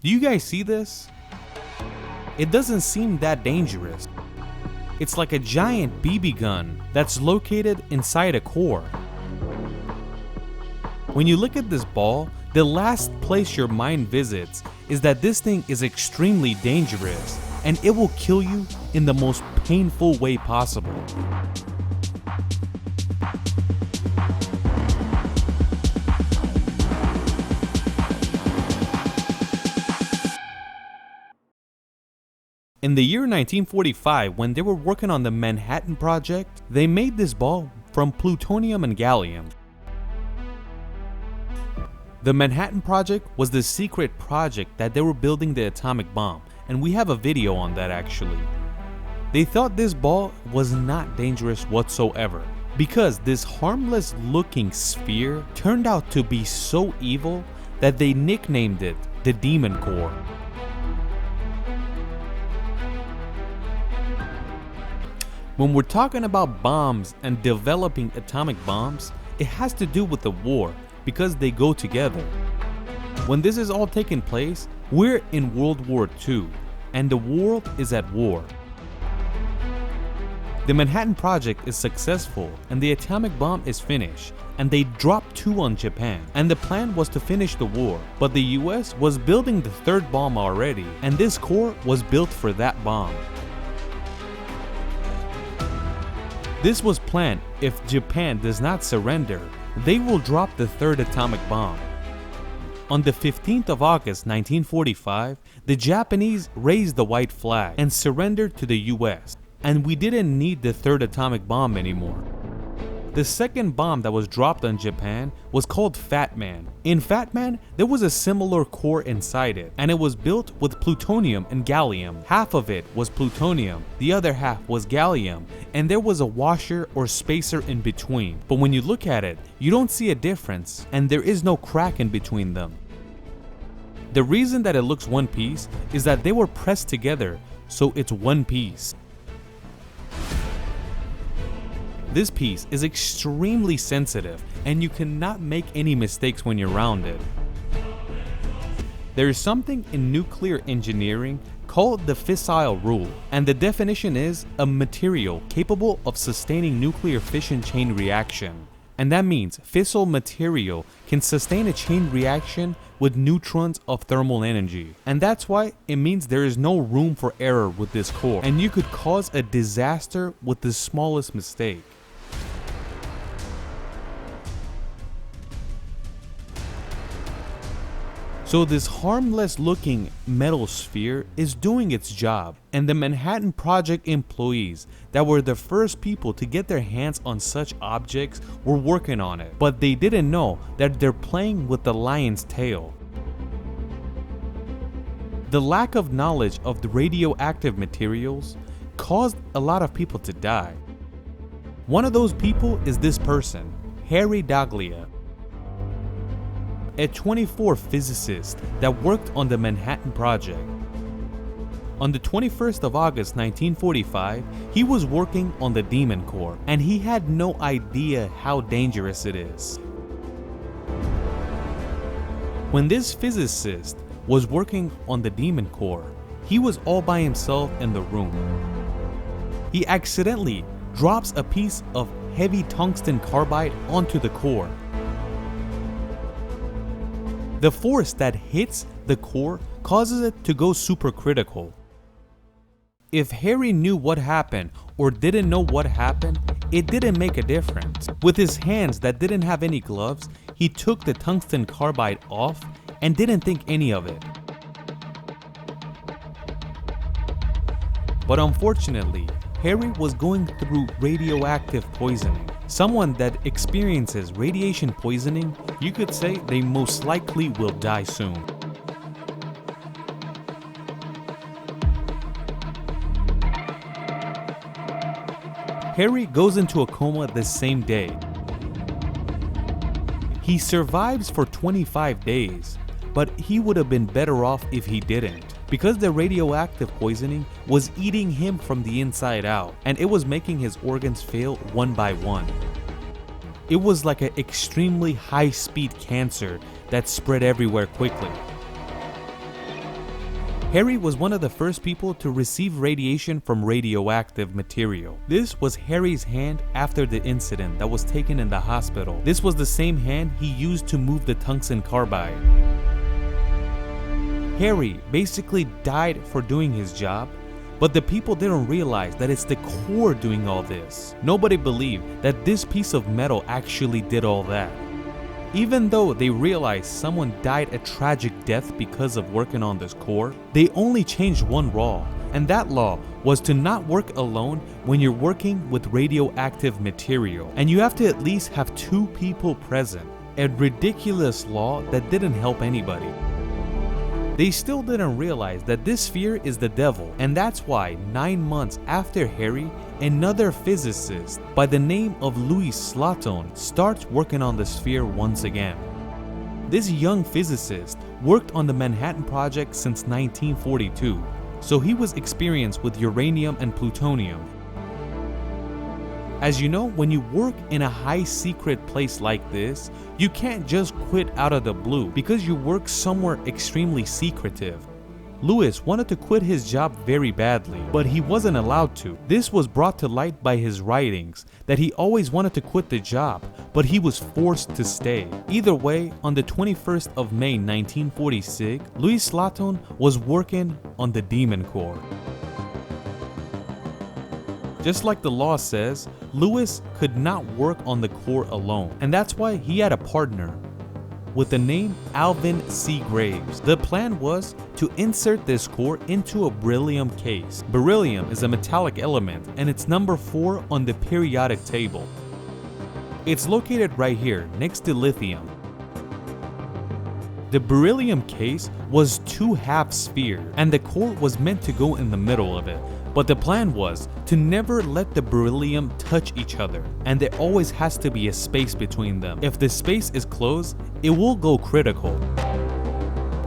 Do you guys see this? It doesn't seem that dangerous. It's like a giant BB gun that's located inside a core. When you look at this ball, the last place your mind visits is that this thing is extremely dangerous and it will kill you in the most painful way possible. In the year 1945, when they were working on the Manhattan Project, they made this ball from plutonium and gallium. The Manhattan Project was the secret project that they were building the atomic bomb, and we have a video on that actually. They thought this ball was not dangerous whatsoever, because this harmless looking sphere turned out to be so evil that they nicknamed it the Demon Core. When we're talking about bombs and developing atomic bombs, it has to do with the war because they go together. When this is all taking place, we're in World War II and the world is at war. The Manhattan Project is successful and the atomic bomb is finished, and they dropped 2 on Japan, and the plan was to finish the war, but the US was building the 3rd bomb already, and this core was built for that bomb. This was planned. If Japan does not surrender, they will drop the 3rd atomic bomb. On the 15th of August 1945, the Japanese raised the white flag and surrendered to the US, and we didn't need the 3rd atomic bomb anymore. The 2nd bomb that was dropped on Japan was called Fat Man. In Fat Man, there was a similar core inside it, and it was built with plutonium and gallium. Half of it was plutonium, the other half was gallium, and there was a washer or spacer in between. But when you look at it, you don't see a difference, and there is no crack in between them. The reason that it looks one piece is that they were pressed together, so it's one piece. This piece is extremely sensitive and you cannot make any mistakes when you're around it. There is something in nuclear engineering called the fissile rule, and the definition is a material capable of sustaining nuclear fission chain reaction. And that means fissile material can sustain a chain reaction with neutrons of thermal energy. And that's why it means there is no room for error with this core, and you could cause a disaster with the smallest mistake. So this harmless looking metal sphere is doing its job, and the Manhattan Project employees that were the first people to get their hands on such objects were working on it, but they didn't know that they're playing with the lion's tail. The lack of knowledge of the radioactive materials caused a lot of people to die. One of those people is this person, Harry Daglia, a 24 physicist that worked on the Manhattan Project. On the 21st of August 1945, he was working on the Demon Core, and he had no idea how dangerous it is. When this physicist was working on the Demon Core, he was all by himself in the room. He accidentally drops a piece of heavy tungsten carbide onto the core. The force that hits the core causes it to go supercritical. If Harry knew what happened or didn't know what happened, it didn't make a difference. With his hands that didn't have any gloves, he took the tungsten carbide off and didn't think any of it. But unfortunately, Harry was going through radioactive poisoning. Someone that experiences radiation poisoning, you could say they most likely will die soon. Harry goes into a coma the same day. He survives for 25 days, but he would have been better off if he didn't, because the radioactive poisoning was eating him from the inside out, and it was making his organs fail one by one. It was like an extremely high-speed cancer that spread everywhere quickly. Harry was one of the first people to receive radiation from radioactive material. This was Harry's hand after the incident that was taken in the hospital. This was the same hand he used to move the tungsten carbide. Harry basically died for doing his job, but the people didn't realize that it's the core doing all this. Nobody believed that this piece of metal actually did all that. Even though they realized someone died a tragic death because of working on this core, they only changed one law, and that law was to not work alone when you're working with radioactive material, and you have to at least have 2 people present. A ridiculous law that didn't help anybody. They still didn't realize that this sphere is the devil, and that's why 9 months after Harry, another physicist by the name of Louis Slotin starts working on the sphere once again. This young physicist worked on the Manhattan Project since 1942, so he was experienced with uranium and plutonium. As you know, when you work in a high secret place like this, you can't just quit out of the blue because you work somewhere extremely secretive. Louis wanted to quit his job very badly, but he wasn't allowed to. This was brought to light by his writings that he always wanted to quit the job, but he was forced to stay. Either way, on the 21st of May 1946, Louis Slotin was working on the Demon Core. Just like the law says, Louis could not work on the core alone, and that's why he had a partner with the name Alvin C. Graves. The plan was to insert this core into a beryllium case. Beryllium is a metallic element, and it's number 4 on the periodic table. It's located right here, next to lithium. The beryllium case was 2 half spheres, and the core was meant to go in the middle of it. But the plan was to never let the beryllium touch each other, and there always has to be a space between them. If the space is closed, it will go critical.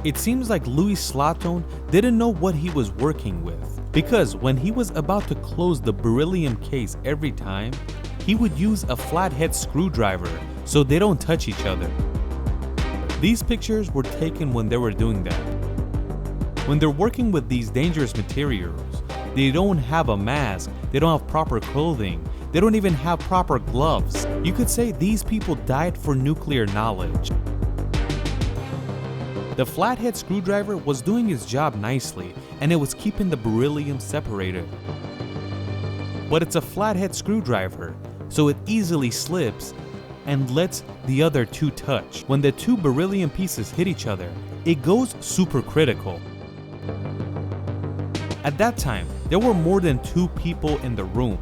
It seems like Louis Slotin didn't know what he was working with, because when he was about to close the beryllium case every time, he would use a flathead screwdriver so they don't touch each other. These pictures were taken when they were doing that. When they're working with these dangerous materials, they don't have a mask, they don't have proper clothing, they don't even have proper gloves. You could say these people died for nuclear knowledge. The flathead screwdriver was doing its job nicely, and it was keeping the beryllium separated. But it's a flathead screwdriver, so it easily slips and lets the other 2 touch. When the 2 beryllium pieces hit each other, it goes supercritical. At that time, there were more than 2 people in the room.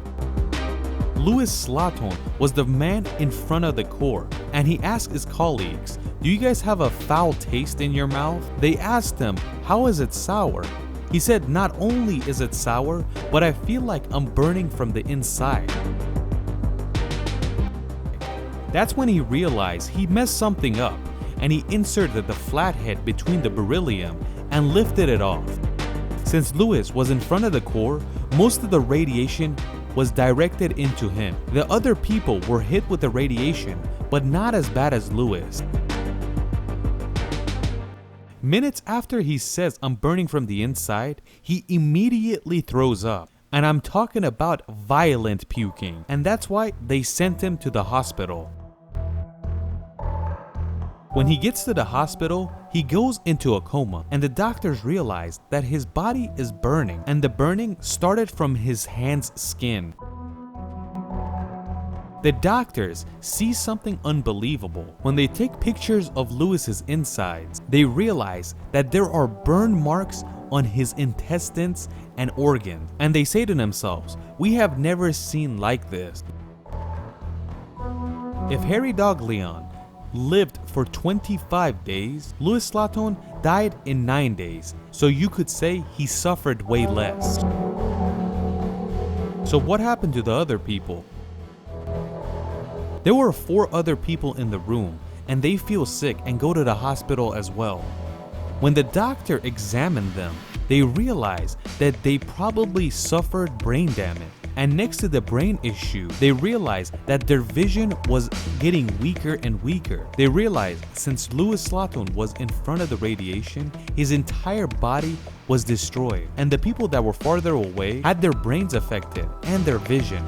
Louis Slotin was the man in front of the core, and he asked his colleagues, "Do you guys have a foul taste in your mouth?" They asked him, "How is it sour?" He said, "Not only is it sour, but I feel like I'm burning from the inside." That's when he realized he messed something up, and he inserted the flathead between the beryllium and lifted it off. Since Louis was in front of the core, most of the radiation was directed into him. The other people were hit with the radiation, but not as bad as Louis. Minutes after he says, "I'm burning from the inside," he immediately throws up. And I'm talking about violent puking. And that's why they sent him to the hospital. When he gets to the hospital, he goes into a coma, and the doctors realize that his body is burning, and the burning started from his hand's skin. The doctors see something unbelievable. When they take pictures of Louis's insides, they realize that there are burn marks on his intestines and organs, and they say to themselves, "We have never seen like this." If Harry Dog Leon lived for 25 days, Louis Slotin died in 9 days, so you could say he suffered way less. So what happened to the other people? There were 4 other people in the room, and they feel sick and go to the hospital as well. When the doctor examined them, they realized that they probably suffered brain damage, And next to the brain issue, they realized that their vision was getting weaker and weaker. They realized since Louis Slotin was in front of the radiation, his entire body was destroyed, and the people that were farther away had their brains affected and their vision.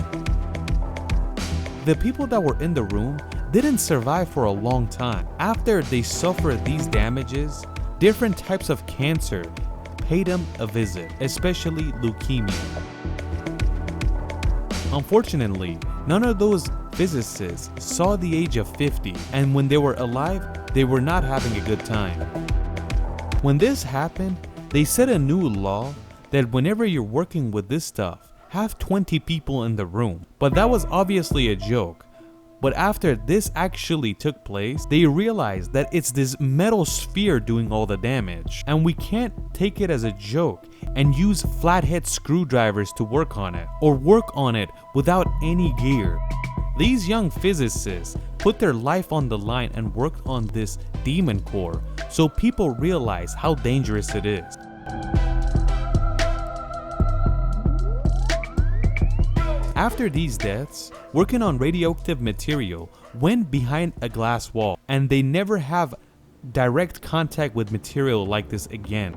The people that were in the room didn't survive for a long time. After they suffered these damages, different types of cancer paid them a visit, especially leukemia. Unfortunately, none of those physicists saw the age of 50, and when they were alive, they were not having a good time. When this happened, they set a new law that whenever you're working with this stuff, have 20 people in the room. But that was obviously a joke. But after this actually took place, they realized that it's this metal sphere doing all the damage, and we can't take it as a joke and use flathead screwdrivers to work on it, or work on it without any gear. These young physicists put their life on the line and worked on this demon core so people realize how dangerous it is. After these deaths, working on radioactive material went behind a glass wall, and they never have direct contact with material like this again.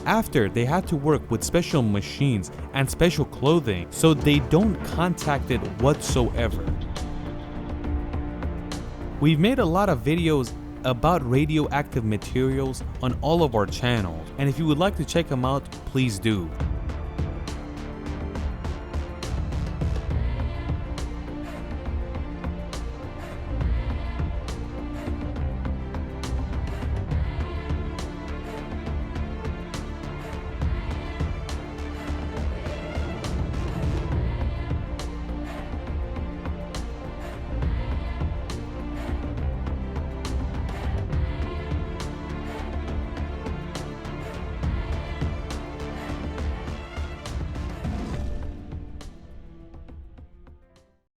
After, they had to work with special machines and special clothing so they don't contact it whatsoever. We've made a lot of videos about radioactive materials on all of our channels, and if you would like to check them out, please do.